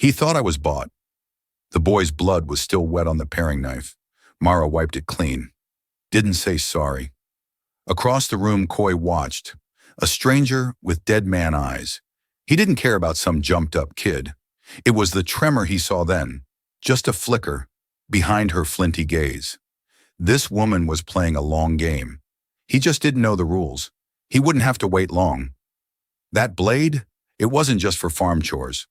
He thought I was bought. The boy's blood was still wet on the paring knife. Mara wiped it clean. Didn't say sorry. Across the room, Coy watched. A stranger with dead man eyes. He didn't care about some jumped-up kid. It was the tremor he saw then, just a flicker, behind her flinty gaze. This woman was playing a long game. He just didn't know the rules. He wouldn't have to wait long. That blade? It wasn't just for farm chores.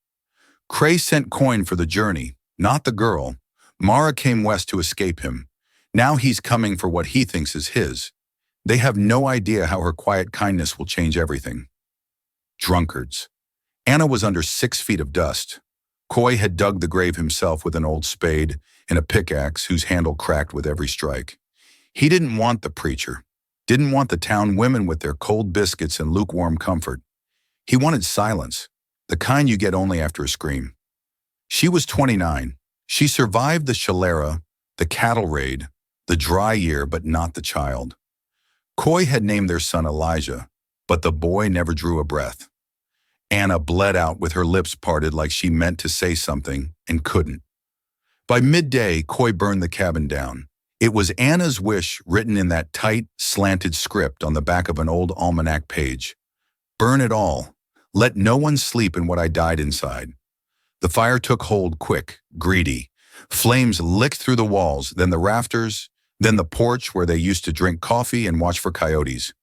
Cray sent coin for the journey, not the girl. Mara came west to escape him. Now he's coming for what he thinks is his. They have no idea how her quiet kindness will change everything. Drunkards. Anna was under 6 feet of dust. Coy had dug the grave himself with an old spade and a pickaxe whose handle cracked with every strike. He didn't want the preacher, didn't want the town women with their cold biscuits and lukewarm comfort. He wanted silence, the kind you get only after a scream. She was 29. She survived the cholera, the cattle raid, the dry year, but not the child. Coy had named their son Elijah, but the boy never drew a breath. Anna bled out with her lips parted like she meant to say something and couldn't. By midday, Coy burned the cabin down. It was Anna's wish written in that tight, slanted script on the back of an old almanac page. Burn it all. Let no one sleep in what I died inside. The fire took hold quick, greedy. Flames licked through the walls, then the rafters, then the porch where they used to drink coffee and watch for coyotes.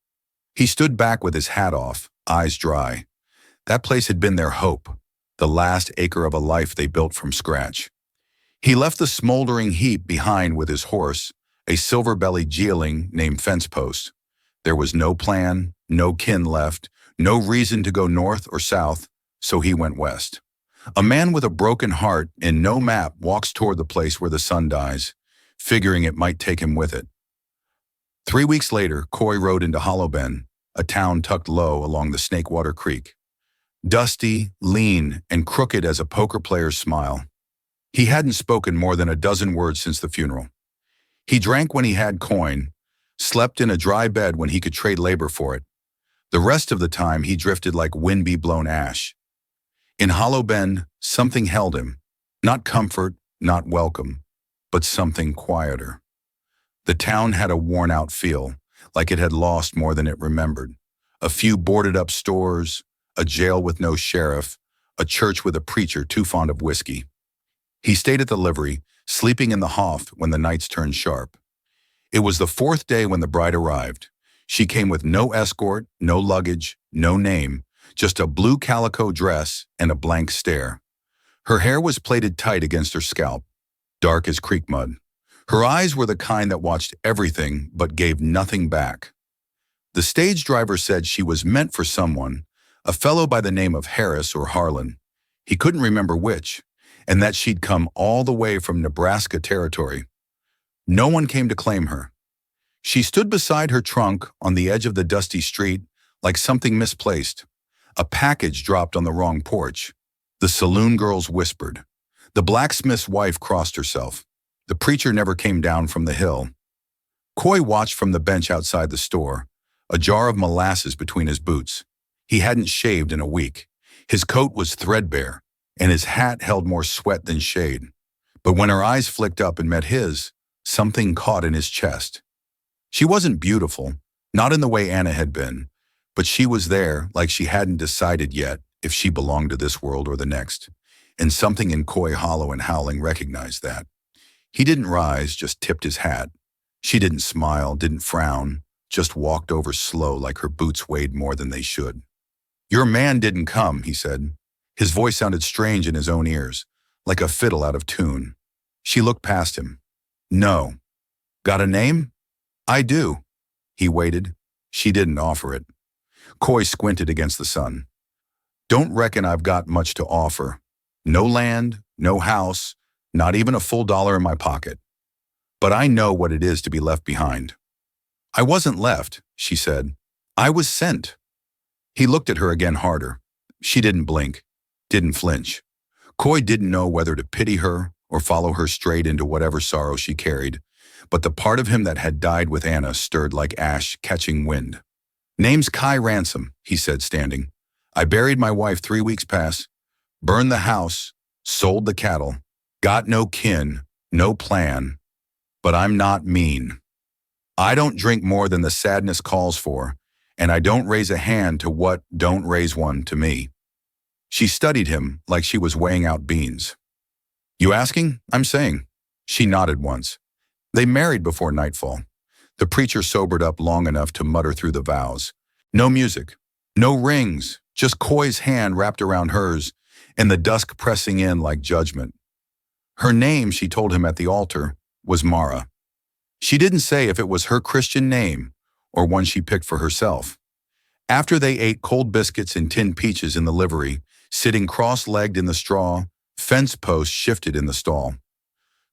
He stood back with his hat off, eyes dry. That place had been their hope, the last acre of a life they built from scratch. He left the smoldering heap behind with his horse, a silver-bellied geeling named Fencepost. There was no plan, no kin left, no reason to go north or south, so he went west. A man with a broken heart and no map walks toward the place where the sun dies, figuring it might take him with it. 3 weeks later, Coy rode into Hollow Bend, a town tucked low along the Snakewater Creek. Dusty, lean, and crooked as a poker player's smile. He hadn't spoken more than a dozen words since the funeral. He drank when he had coin, slept in a dry bed when he could trade labor for it. The rest of the time he drifted like wind-blown ash. In Hollow Bend, something held him. Not comfort, not welcome, but something quieter. The town had a worn-out feel, like it had lost more than it remembered. A few boarded-up stores, a jail with no sheriff, a church with a preacher too fond of whiskey. He stayed at the livery, sleeping in the Hoff when the nights turned sharp. It was the 4th day when the bride arrived. She came with no escort, no luggage, no name, just a blue calico dress and a blank stare. Her hair was plaited tight against her scalp, dark as creek mud. Her eyes were the kind that watched everything but gave nothing back. The stage driver said she was meant for someone, a fellow by the name of Harris or Harlan. He couldn't remember which, and that she'd come all the way from Nebraska territory. No one came to claim her. She stood beside her trunk on the edge of the dusty street like something misplaced. A package dropped on the wrong porch. The saloon girls whispered. The blacksmith's wife crossed herself. The preacher never came down from the hill. Coy watched from the bench outside the store, a jar of molasses between his boots. He hadn't shaved in a week. His coat was threadbare, and his hat held more sweat than shade. But when her eyes flicked up and met his, something caught in his chest. She wasn't beautiful, not in the way Anna had been, but she was there like she hadn't decided yet if she belonged to this world or the next. And something in Coy Hollow and Howling recognized that. He didn't rise, just tipped his hat. She didn't smile, didn't frown, just walked over slow like her boots weighed more than they should. "Your man didn't come," he said. His voice sounded strange in his own ears, like a fiddle out of tune. She looked past him. "No." "Got a name?" "I do." He waited. She didn't offer it. Coy squinted against the sun. "Don't reckon I've got much to offer. No land, no house, not even a full dollar in my pocket. But I know what it is to be left behind." "I wasn't left," she said. "I was sent." He looked at her again harder. She didn't blink, didn't flinch. Coy didn't know whether to pity her or follow her straight into whatever sorrow she carried, but the part of him that had died with Anna stirred like ash catching wind. "Name's Kai Ransom," he said, standing. "I buried my wife 3 weeks past, burned the house, Sold the cattle. Got no kin, no plan. But I'm not mean. I don't drink more than the sadness calls for, and I don't raise a hand to what don't raise one to me. She studied him like she was weighing out beans. You asking? I'm saying. She nodded once. They married before nightfall. The preacher sobered up long enough to mutter through the vows. No music, no rings, just Coy's hand wrapped around hers, and the dusk pressing in like judgment. Her name, she told him at the altar, was Mara. She didn't say if it was her Christian name or one she picked for herself. After they ate cold biscuits and tinned peaches in the livery, sitting cross-legged in the straw, fence posts shifted in the stall.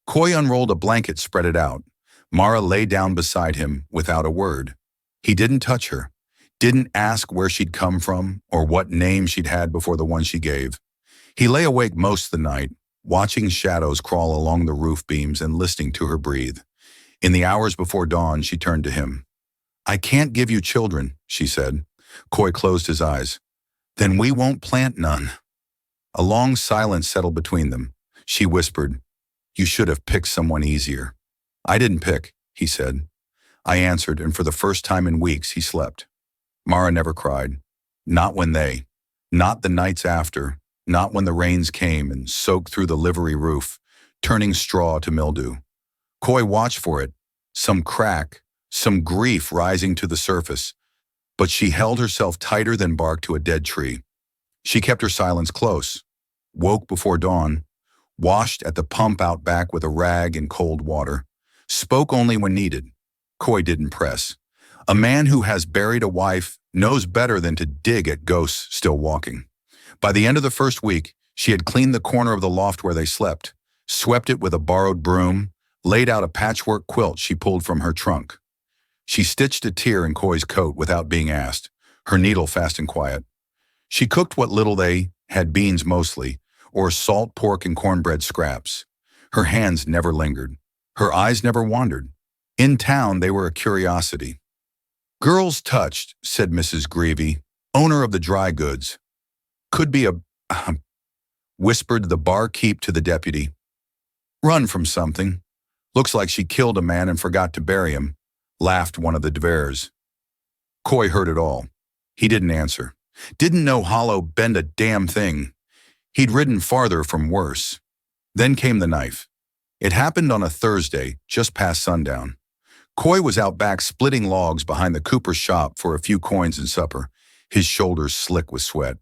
Coy unrolled a blanket, spread it out. Mara lay down beside him without a word. He didn't touch her, didn't ask where she'd come from or what name she'd had before the one she gave. He lay awake most of the night, watching shadows crawl along the roof beams and listening to her breathe. In the hours before dawn, she turned to him. I can't give you children, she said. Coy closed his eyes. Then we won't plant none. A long silence settled between them. She whispered, You should have picked someone easier. I didn't pick, he said. I answered, and for the first time in weeks, he slept. Mara never cried. Not the nights after, not when the rains came and soaked through the livery roof, turning straw to mildew. Coy watched for it, some crack, some grief rising to the surface, but she held herself tighter than bark to a dead tree. She kept her silence close, woke before dawn, washed at the pump out back with a rag and cold water, spoke only when needed. Coy didn't press. A man who has buried a wife knows better than to dig at ghosts still walking. By the end of the first week, she had cleaned the corner of the loft where they slept, swept it with a borrowed broom, laid out a patchwork quilt she pulled from her trunk. She stitched a tear in Coy's coat without being asked, her needle fast and quiet. She cooked what little they had, beans mostly, or salt pork and cornbread scraps. Her hands never lingered. Her eyes never wandered. In town, they were a curiosity. Girls touched, said Mrs. Greavy, owner of the dry goods. Could be whispered the barkeep to the deputy. Run from something. Looks like she killed a man and forgot to bury him, laughed one of the Devers. Coy heard it all. He didn't answer. Didn't know Hollow bend a damn thing. He'd ridden farther from worse. Then came the knife. It happened on a Thursday, just past sundown. Coy was out back splitting logs behind the cooper's shop for a few coins and supper, his shoulders slick with sweat.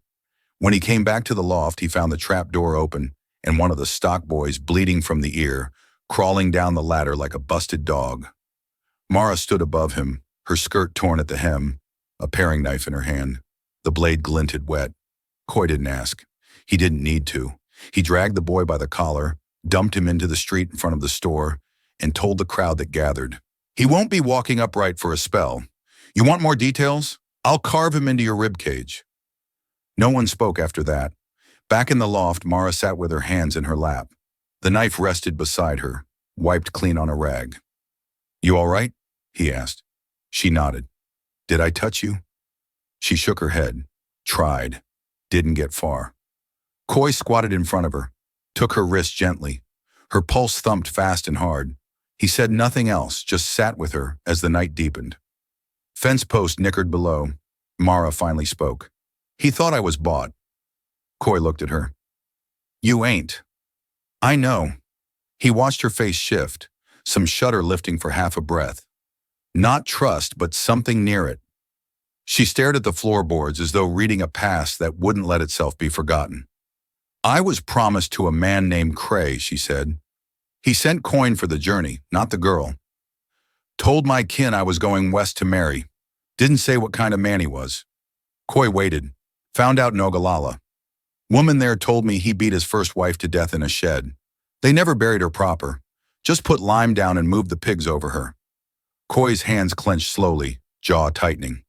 When he came back to the loft, he found the trap door open and one of the stock boys bleeding from the ear, crawling down the ladder like a busted dog. Mara stood above him, her skirt torn at the hem, a paring knife in her hand. The blade glinted wet. Coy didn't ask. He didn't need to. He dragged the boy by the collar, dumped him into the street in front of the store, and told the crowd that gathered, He won't be walking upright for a spell. You want more details? I'll carve him into your rib cage. No one spoke after that. Back in the loft, Mara sat with her hands in her lap. The knife rested beside her, wiped clean on a rag. You all right? He asked. She nodded. Did I touch you? She shook her head, tried, didn't get far. Coy squatted in front of her, took her wrist gently. Her pulse thumped fast and hard. He said nothing else, just sat with her as the night deepened. Fence post nickered below. Mara finally spoke. He thought I was bought. Coy looked at her. You ain't. I know. He watched her face shift, some shudder lifting for half a breath. Not trust, but something near it. She stared at the floorboards as though reading a past that wouldn't let itself be forgotten. I was promised to a man named Cray, she said. He sent coin for the journey, not the girl. Told my kin I was going west to marry. Didn't say what kind of man he was. Coy waited. Found out in Ogallala. Woman there told me he beat his first wife to death in a shed. They never buried her proper. Just put lime down and moved the pigs over her. Coy's hands clenched slowly, jaw tightening.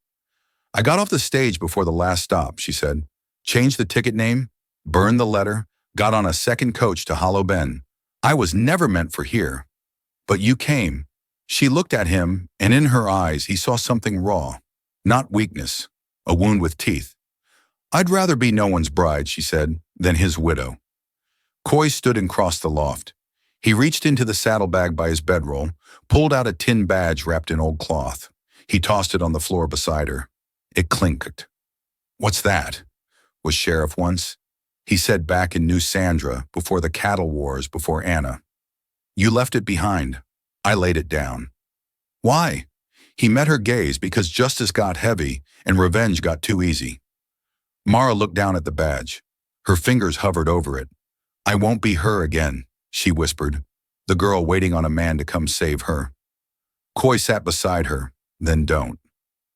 I got off the stage before the last stop, she said. Changed the ticket name, burned the letter, got on a second coach to Hollow Bend. I was never meant for here. But you came. She looked at him, and in her eyes he saw something raw. Not weakness, a wound with teeth. I'd rather be no one's bride, she said, than his widow. Coy stood and crossed the loft. He reached into the saddlebag by his bedroll, pulled out a tin badge wrapped in old cloth. He tossed it on the floor beside her. It clinked. "What's that?" was Sheriff once. He said back in New Sandra, before the cattle wars, before Anna. "You left it behind. I laid it down." "Why?" He met her gaze because justice got heavy and revenge got too easy. Mara looked down at the badge. Her fingers hovered over it. "I won't be her again," she whispered, the girl waiting on a man to come save her. Coy sat beside her, then don't.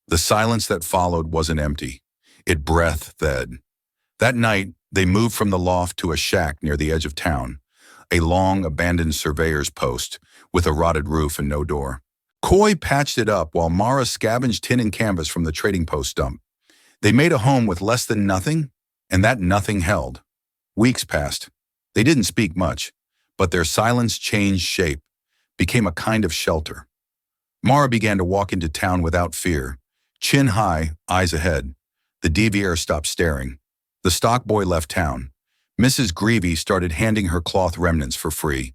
The silence that followed wasn't empty. It breathed. That night, they moved from the loft to a shack near the edge of town, a long, abandoned surveyor's post with a rotted roof and no door. Coy patched it up while Mara scavenged tin and canvas from the trading post dump. They made a home with less than nothing, and that nothing held. Weeks passed. They didn't speak much, but their silence changed shape, became a kind of shelter. Mara began to walk into town without fear, chin high, eyes ahead. The deviator stopped staring. The stock boy left town. Mrs. Greavy started handing her cloth remnants for free.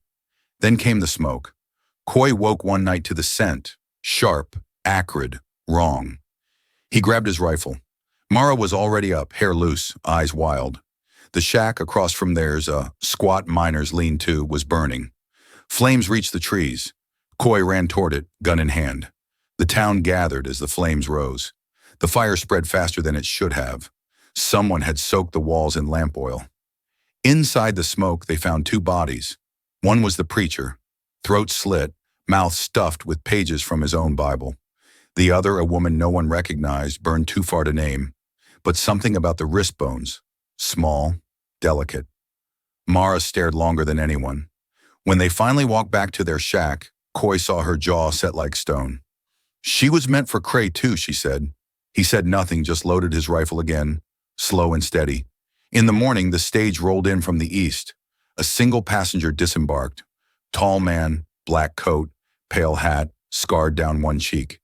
Then came the smoke. Coy woke one night to the scent, sharp, acrid, wrong. He grabbed his rifle. Mara was already up, hair loose, eyes wild. The shack across from theirs, a squat miner's lean-to, was burning. Flames reached the trees. Coy ran toward it, gun in hand. The town gathered as the flames rose. The fire spread faster than it should have. Someone had soaked the walls in lamp oil. Inside the smoke, they found two bodies. One was the preacher, throat slit, mouth stuffed with pages from his own Bible. The other, a woman no one recognized, burned too far to name. But something about the wrist bones, small, delicate. Mara stared longer than anyone. When they finally walked back to their shack, Coy saw her jaw set like stone. "She was meant for Cray too," she said. He said nothing, just loaded his rifle again, slow and steady. In the morning, the stage rolled in from the east. A single passenger disembarked. Tall man, black coat, pale hat, scarred down one cheek.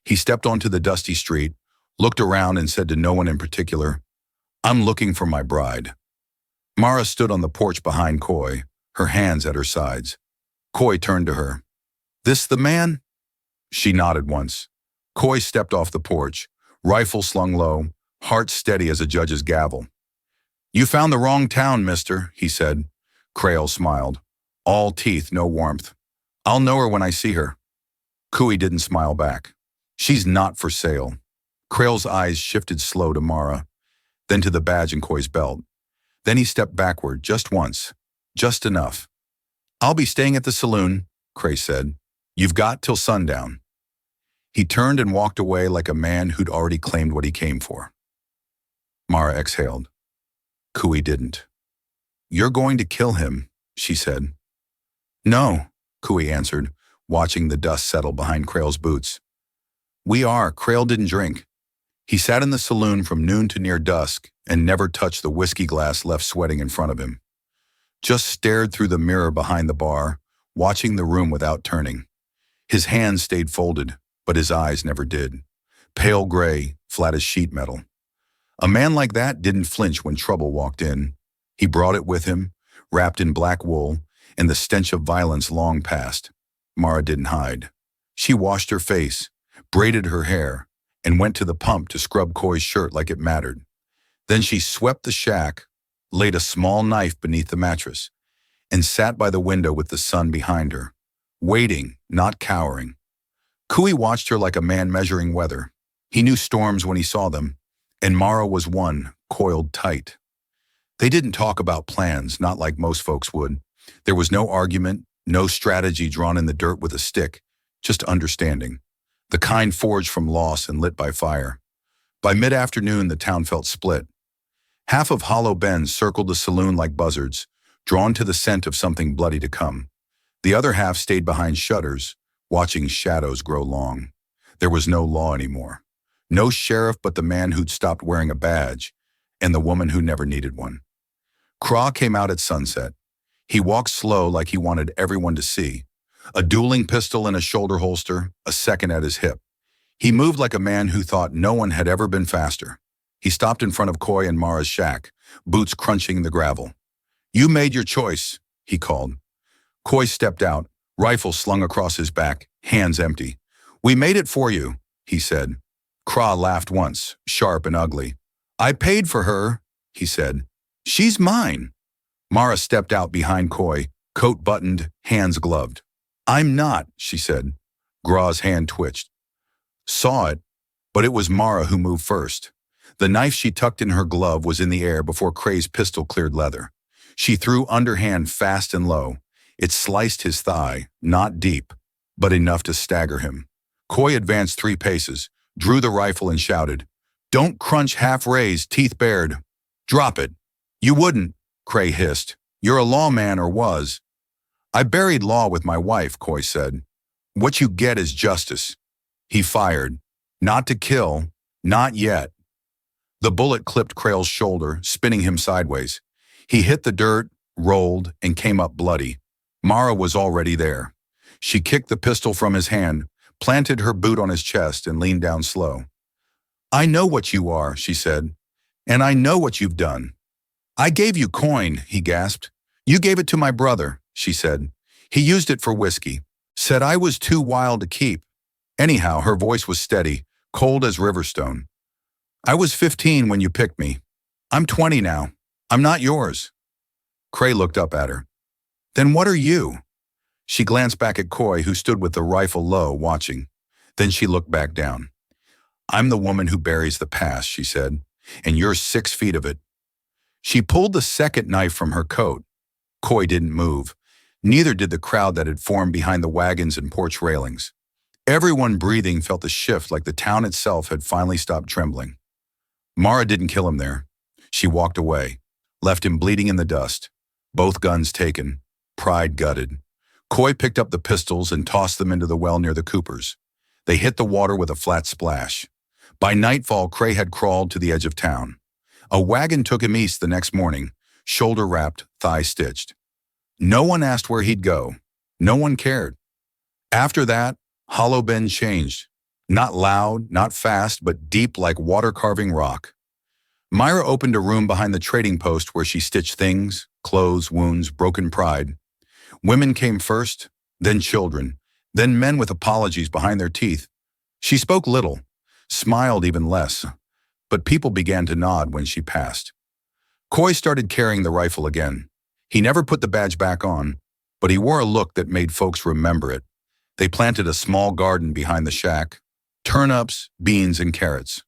He stepped onto the dusty street, looked around and said to no one in particular, "I'm looking for my bride." Mara stood on the porch behind Coy, her hands at her sides. Coy turned to her. "This the man?" She nodded once. Coy stepped off the porch, rifle slung low, heart steady as a judge's gavel. "You found the wrong town, mister," he said. Crail smiled. All teeth, no warmth. "I'll know her when I see her." Cooey didn't smile back. "She's not for sale." Crail's eyes shifted slow to Mara, then to the badge in Coy's belt. Then he stepped backward, just once. Just enough. "I'll be staying at the saloon," Cray said. "You've got till sundown." He turned and walked away like a man who'd already claimed what he came for. Mara exhaled. Cooey didn't. "You're going to kill him," she said. "No," Cooey answered, watching the dust settle behind Crail's boots. "We are." Crail didn't drink. He sat in the saloon from noon to near dusk and never touched the whiskey glass left sweating in front of him. Just stared through the mirror behind the bar, watching the room without turning. His hands stayed folded, but his eyes never did. Pale gray, flat as sheet metal. A man like that didn't flinch when trouble walked in. He brought it with him, wrapped in black wool, and the stench of violence long past. Mara didn't hide. She washed her face, braided her hair, and went to the pump to scrub Coy's shirt like it mattered. Then she swept the shack, laid a small knife beneath the mattress, and sat by the window with the sun behind her, waiting, not cowering. Cooey watched her like a man measuring weather. He knew storms when he saw them, and Mara was one, coiled tight. They didn't talk about plans, not like most folks would. There was no argument, no strategy drawn in the dirt with a stick, just understanding. The kind forged from loss and lit by fire. By mid-afternoon, the town felt split. Half of Hollow Bend circled the saloon like buzzards, drawn to the scent of something bloody to come. The other half stayed behind shutters, watching shadows grow long. There was no law anymore. No sheriff but the man who'd stopped wearing a badge, and the woman who never needed one. Craw came out at sunset. He walked slow like he wanted everyone to see. A dueling pistol in a shoulder holster, a second at his hip. He moved like a man who thought no one had ever been faster. He stopped in front of Coy and Mara's shack, boots crunching the gravel. You made your choice, he called. Coy stepped out, rifle slung across his back, hands empty. We made it for you, he said. Kra laughed once, sharp and ugly. I paid for her, he said. She's mine. Mara stepped out behind Coy, coat buttoned, hands gloved. I'm not, she said. Gra's hand twitched. Saw it, but it was Mara who moved first. The knife she tucked in her glove was in the air before Cray's pistol cleared leather. She threw underhand fast and low. It sliced his thigh, not deep, but enough to stagger him. Coy advanced 3 paces, drew the rifle and shouted, Don't crunch half raised, teeth bared. Drop it. You wouldn't, Cray hissed. You're a lawman or was. I buried law with my wife, Coy said. What you get is justice. He fired. Not to kill, not yet. The bullet clipped Crayle's shoulder, spinning him sideways. He hit the dirt, rolled, and came up bloody. Mara was already there. She kicked the pistol from his hand, planted her boot on his chest, and leaned down slow. I know what you are, she said, and I know what you've done. I gave you coin, he gasped. You gave it to my brother, she said. He used it for whiskey. Said I was too wild to keep. Anyhow, her voice was steady, cold as Riverstone. I was 15 when you picked me. I'm 20 now. I'm not yours. Cray looked up at her. Then what are you? She glanced back at Coy, who stood with the rifle low, watching. Then she looked back down. I'm the woman who buries the past, she said, and you're 6 feet of it. She pulled the second knife from her coat. Coy didn't move. Neither did the crowd that had formed behind the wagons and porch railings. Everyone breathing felt the shift like the town itself had finally stopped trembling. Mara didn't kill him there. She walked away, left him bleeding in the dust, both guns taken, pride gutted. Coy picked up the pistols and tossed them into the well near the Coopers. They hit the water with a flat splash. By nightfall, Cray had crawled to the edge of town. A wagon took him east the next morning, shoulder wrapped, thigh stitched. No one asked where he'd go. No one cared. After that, Hollow Bend changed. Not loud, not fast, but deep like water-carving rock. Myra opened a room behind the trading post where she stitched things, clothes, wounds, broken pride. Women came first, then children, then men with apologies behind their teeth. She spoke little, smiled even less, but people began to nod when she passed. Coy started carrying the rifle again. He never put the badge back on, but he wore a look that made folks remember it. They planted a small garden behind the shack, turnips, beans, and carrots.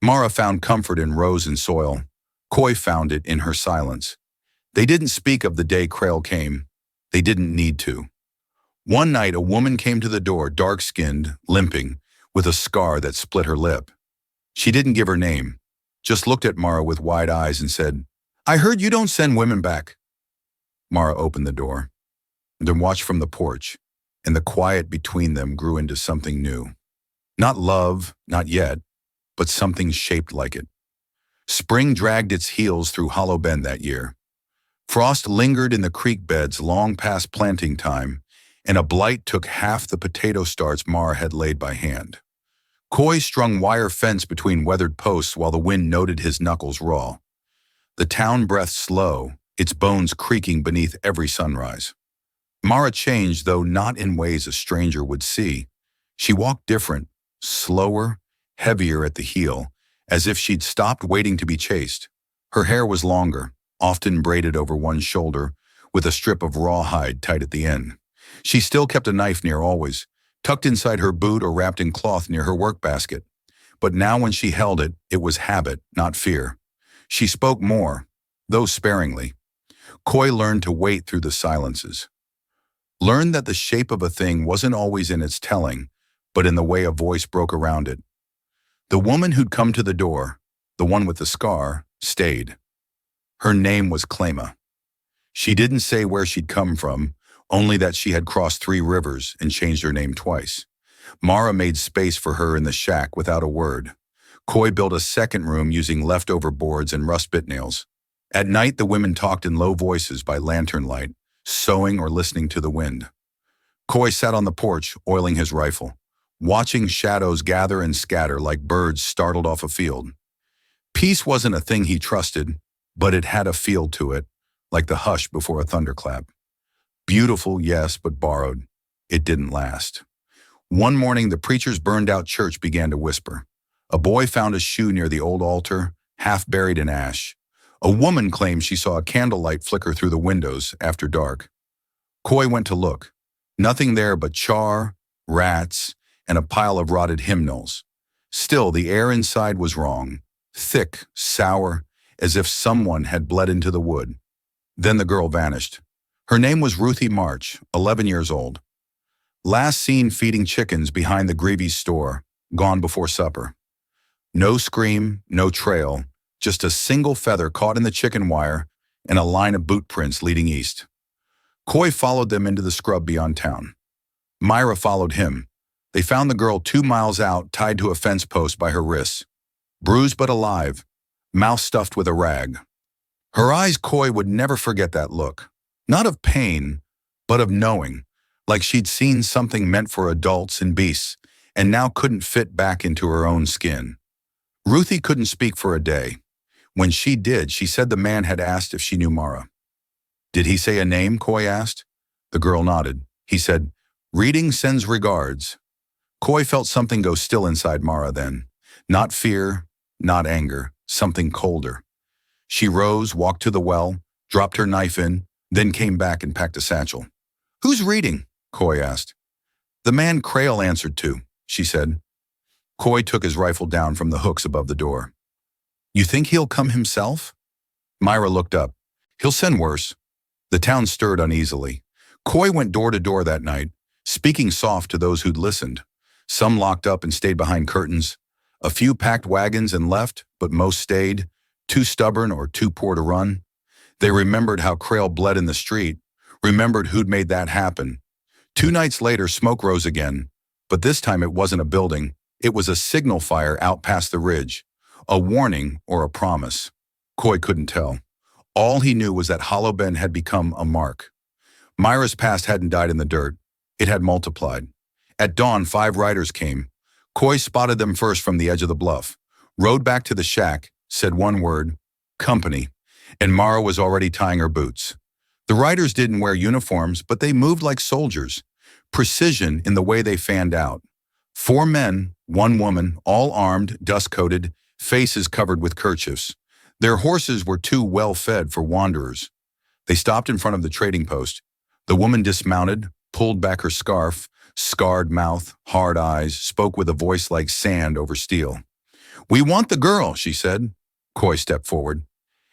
Mara found comfort in rose and soil. Coy found it in her silence. They didn't speak of the day Crail came. They didn't need to. One night, a woman came to the door, dark-skinned, limping, with a scar that split her lip. She didn't give her name, just looked at Mara with wide eyes and said, I heard you don't send women back. Mara opened the door, then watched from the porch, and the quiet between them grew into something new. Not love, not yet, but something shaped like it. Spring dragged its heels through Hollow Bend that year. Frost lingered in the creek beds long past planting time, and a blight took half the potato starts Mara had laid by hand. Coy strung wire fence between weathered posts while the wind noted his knuckles raw. The town breathed slow, its bones creaking beneath every sunrise. Mara changed, though not in ways a stranger would see. She walked different, slower, heavier at the heel, as if she'd stopped waiting to be chased. Her hair was longer, often braided over one shoulder, with a strip of rawhide tight at the end. She still kept a knife near always, tucked inside her boot or wrapped in cloth near her work basket. But now when she held it, it was habit, not fear. She spoke more, though sparingly. Coy learned to wait through the silences. Learned that the shape of a thing wasn't always in its telling, but in the way a voice broke around it. The woman who'd come to the door, the one with the scar, stayed. Her name was Claima. She didn't say where she'd come from, only that she had crossed 3 rivers and changed her name twice. Mara made space for her in the shack without a word. Coy built a second room using leftover boards and rust-bit nails. At night, the women talked in low voices by lantern light, sewing or listening to the wind. Coy sat on the porch, oiling his rifle, watching shadows gather and scatter like birds startled off a field. Peace wasn't a thing he trusted, but it had a feel to it, like the hush before a thunderclap. Beautiful, yes, but borrowed. It didn't last. One morning, the preacher's burned-out church began to whisper. A boy found a shoe near the old altar, half buried in ash. A woman claimed she saw a candlelight flicker through the windows after dark. Coy went to look. Nothing there but char, rats, and a pile of rotted hymnals. Still, the air inside was wrong. Thick, sour, as if someone had bled into the wood. Then the girl vanished. Her name was Ruthie March, 11 years old. Last seen feeding chickens behind the Greavy's store, gone before supper. No scream, no trail, just a single feather caught in the chicken wire and a line of boot prints leading east. Coy followed them into the scrub beyond town. Myra followed him. They found the girl 2 miles out, tied to a fence post by her wrists. Bruised but alive, mouth stuffed with a rag. Her eyes, Coy would never forget that look. Not of pain, but of knowing, like she'd seen something meant for adults and beasts, and now couldn't fit back into her own skin. Ruthie couldn't speak for a day. When she did, she said the man had asked if she knew Mara. Did he say a name, Coy asked. The girl nodded. He said, "Reading sends regards." Coy felt something go still inside Mara then. Not fear, not anger, something colder. She rose, walked to the well, dropped her knife in, then came back and packed a satchel. "Who's reading?" Coy asked. "The man Crail answered to," she said. Coy took his rifle down from the hooks above the door. "You think he'll come himself?" Myra looked up. "He'll send worse." The town stirred uneasily. Coy went door to door that night, speaking soft to those who'd listened. Some locked up and stayed behind curtains. A few packed wagons and left, but most stayed, too stubborn or too poor to run. They remembered how Crail bled in the street, remembered who'd made that happen. 2 nights later, smoke rose again, but this time it wasn't a building. It was a signal fire out past the ridge, a warning or a promise. Coy couldn't tell. All he knew was that Hollow Bend had become a mark. Myra's past hadn't died in the dirt. It had multiplied. At dawn, 5 riders came. Coy spotted them first from the edge of the bluff, rode back to the shack, said one word, "Company," and Mara was already tying her boots. The riders didn't wear uniforms, but they moved like soldiers. Precision in the way they fanned out. 4 men, 1 woman, all armed, dust-coated, faces covered with kerchiefs. Their horses were too well-fed for wanderers. They stopped in front of the trading post. The woman dismounted, pulled back her scarf, scarred mouth, hard eyes, spoke with a voice like sand over steel. "We want the girl," she said. Coy stepped forward.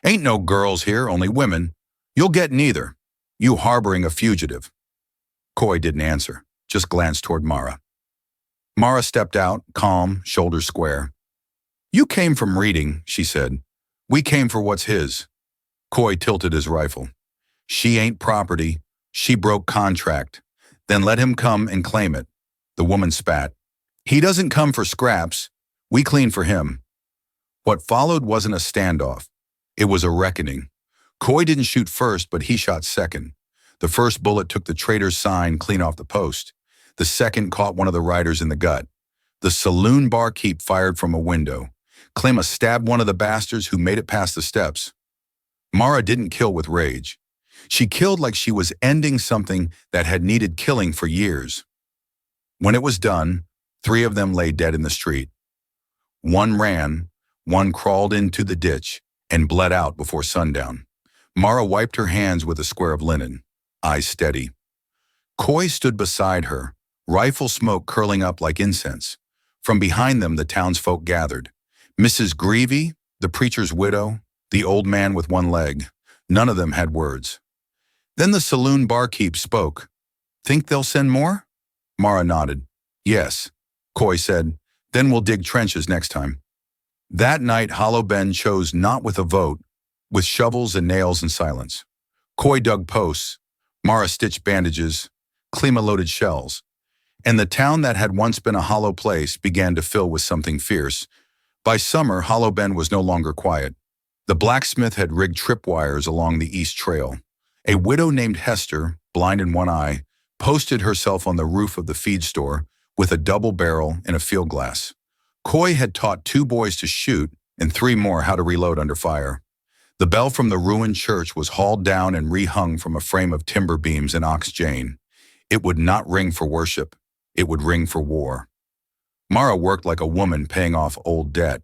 "Ain't no girls here, only women. You'll get neither. You harboring a fugitive." Coy didn't answer, just glanced toward Mara. Mara stepped out, calm, shoulders square. "You came from reading," she said. "We came for what's his." Coy tilted his rifle. "She ain't property. She broke contract. Then let him come and claim it." The woman spat. "He doesn't come for scraps. We clean for him." What followed wasn't a standoff. It was a reckoning. Coy didn't shoot first, but he shot second. The first bullet took the trader's sign clean off the post. The second caught one of the riders in the gut. The saloon barkeep fired from a window. Clema stabbed one of the bastards who made it past the steps. Mara didn't kill with rage. She killed like she was ending something that had needed killing for years. When it was done, 3 of them lay dead in the street. 1 ran, 1 crawled into the ditch, and bled out before sundown. Mara wiped her hands with a square of linen, eyes steady. Coy stood beside her, rifle smoke curling up like incense. From behind them, the townsfolk gathered. Mrs. Greavy, the preacher's widow, the old man with 1 leg. None of them had words. Then the saloon barkeep spoke. "Think they'll send more?" Mara nodded. "Yes," Coy said. "Then we'll dig trenches next time." That night, Hollow Bend chose not with a vote, with shovels and nails and silence. Coy dug posts. Mara stitched bandages. Clema loaded shells. And the town that had once been a hollow place began to fill with something fierce. By summer, Hollow Bend was no longer quiet. The blacksmith had rigged tripwires along the east trail. A widow named Hester, blind in 1 eye, posted herself on the roof of the feed store with a double barrel and a field glass. Coy had taught 2 boys to shoot and 3 more how to reload under fire. The bell from the ruined church was hauled down and rehung from a frame of timber beams in Ox Jane. It would not ring for worship. It would ring for war. Mara worked like a woman paying off old debt.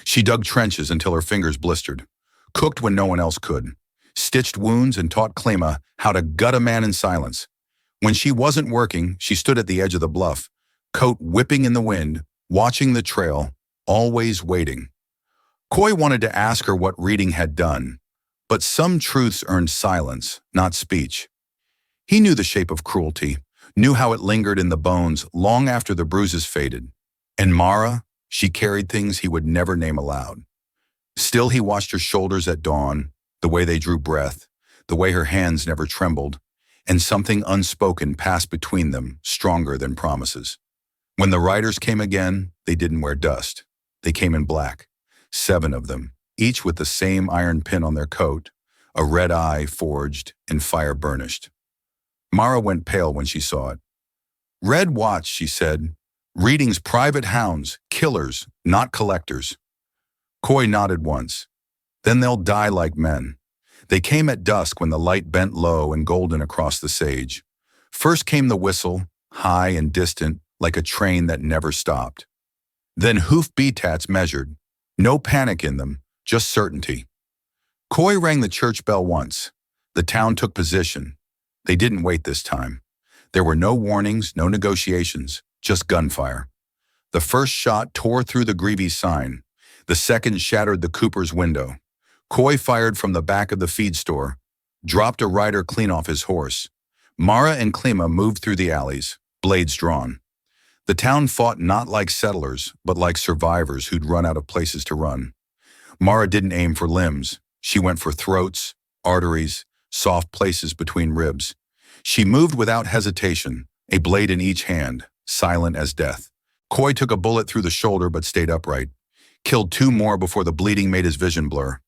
She dug trenches until her fingers blistered, cooked when no one else could, stitched wounds and taught Klima how to gut a man in silence. When she wasn't working, she stood at the edge of the bluff, coat whipping in the wind, watching the trail, always waiting. Coy wanted to ask her what reading had done, but some truths earned silence, not speech. He knew the shape of cruelty, knew how it lingered in the bones long after the bruises faded. And Mara, she carried things he would never name aloud. Still, he watched her shoulders at dawn, the way they drew breath, the way her hands never trembled, and something unspoken passed between them, stronger than promises. When the riders came again, they didn't wear dust. They came in black, 7 of them, each with the same iron pin on their coat, a red eye forged and fire burnished. Mara went pale when she saw it. "Red Watch," she said. "Reading's private hounds, killers, not collectors." Coy nodded once. "Then they'll die like men." They came at dusk when the light bent low and golden across the sage. First came the whistle, high and distant, like a train that never stopped. Then hoof beatats measured. No panic in them, just certainty. Coy rang the church bell once. The town took position. They didn't wait this time. There were no warnings, no negotiations, just gunfire. The first shot tore through the Greavy's sign. The second shattered the Cooper's window. Coy fired from the back of the feed store, dropped a rider clean off his horse. Mara and Klima moved through the alleys, blades drawn. The town fought not like settlers, but like survivors who'd run out of places to run. Mara didn't aim for limbs. She went for throats, arteries, soft places between ribs. She moved without hesitation, a blade in each hand, silent as death. Coy took a bullet through the shoulder but stayed upright. Killed 2 more before the bleeding made his vision blur.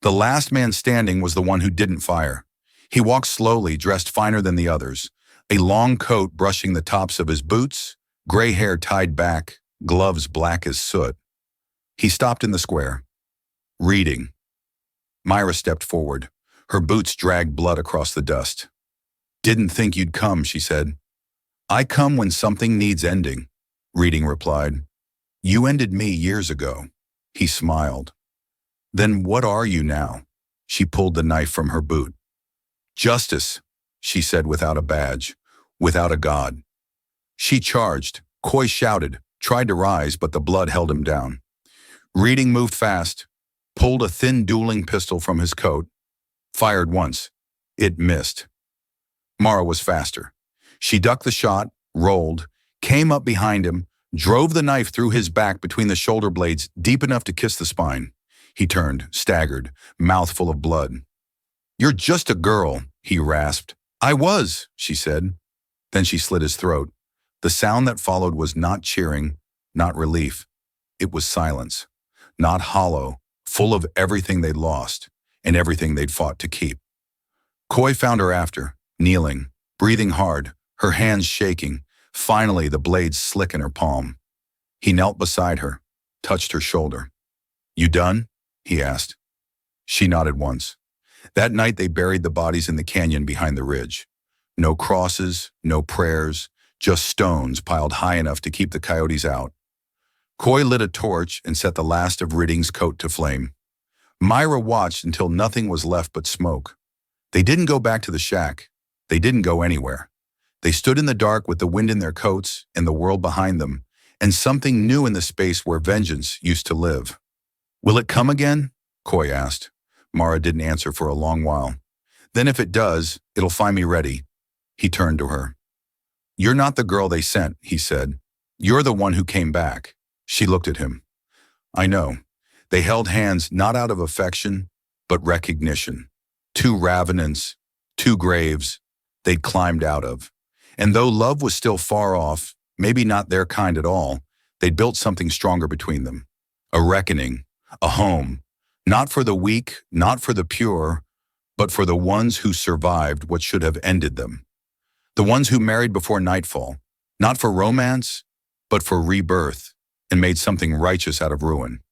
The last man standing was the one who didn't fire. He walked slowly, dressed finer than the others, a long coat brushing the tops of his boots, gray hair tied back, gloves black as soot. He stopped in the square. "Reading." Myra stepped forward. Her boots dragged blood across the dust. "Didn't think you'd come," she said. "I come when something needs ending," Reading replied. "You ended me years ago." He smiled. "Then what are you now?" She pulled the knife from her boot. "Justice," she said without a badge, without a god. She charged. Coy shouted, tried to rise, but the blood held him down. Reading moved fast, pulled a thin dueling pistol from his coat, fired once. It missed. Mara was faster. She ducked the shot, rolled, came up behind him, drove the knife through his back between the shoulder blades deep enough to kiss the spine. He turned, staggered, mouth full of blood. "You're just a girl," he rasped. "I was," she said. Then she slit his throat. The sound that followed was not cheering, not relief. It was silence, not hollow, full of everything they'd lost and everything they'd fought to keep. Coy found her after, kneeling, breathing hard, her hands shaking, finally the blades slick in her palm. He knelt beside her, touched her shoulder. "You done?" he asked. She nodded once. That night they buried the bodies in the canyon behind the ridge. No crosses, no prayers, just stones piled high enough to keep the coyotes out. Coy lit a torch and set the last of Reading's coat to flame. Myra watched until nothing was left but smoke. They didn't go back to the shack. They didn't go anywhere. They stood in the dark with the wind in their coats and the world behind them, and something new in the space where vengeance used to live. "Will it come again?" Coy asked. Mara didn't answer for a long while. "Then if it does, it'll find me ready." He turned to her. "You're not the girl they sent," he said. "You're the one who came back." She looked at him. "I know." They held hands not out of affection, but recognition. 2 ravenants, 2 graves they'd climbed out of. And though love was still far off, maybe not their kind at all, they'd built something stronger between them. A reckoning, a home, not for the weak, not for the pure, but for the ones who survived what should have ended them. The ones who married before nightfall, not for romance, but for rebirth, and made something righteous out of ruin.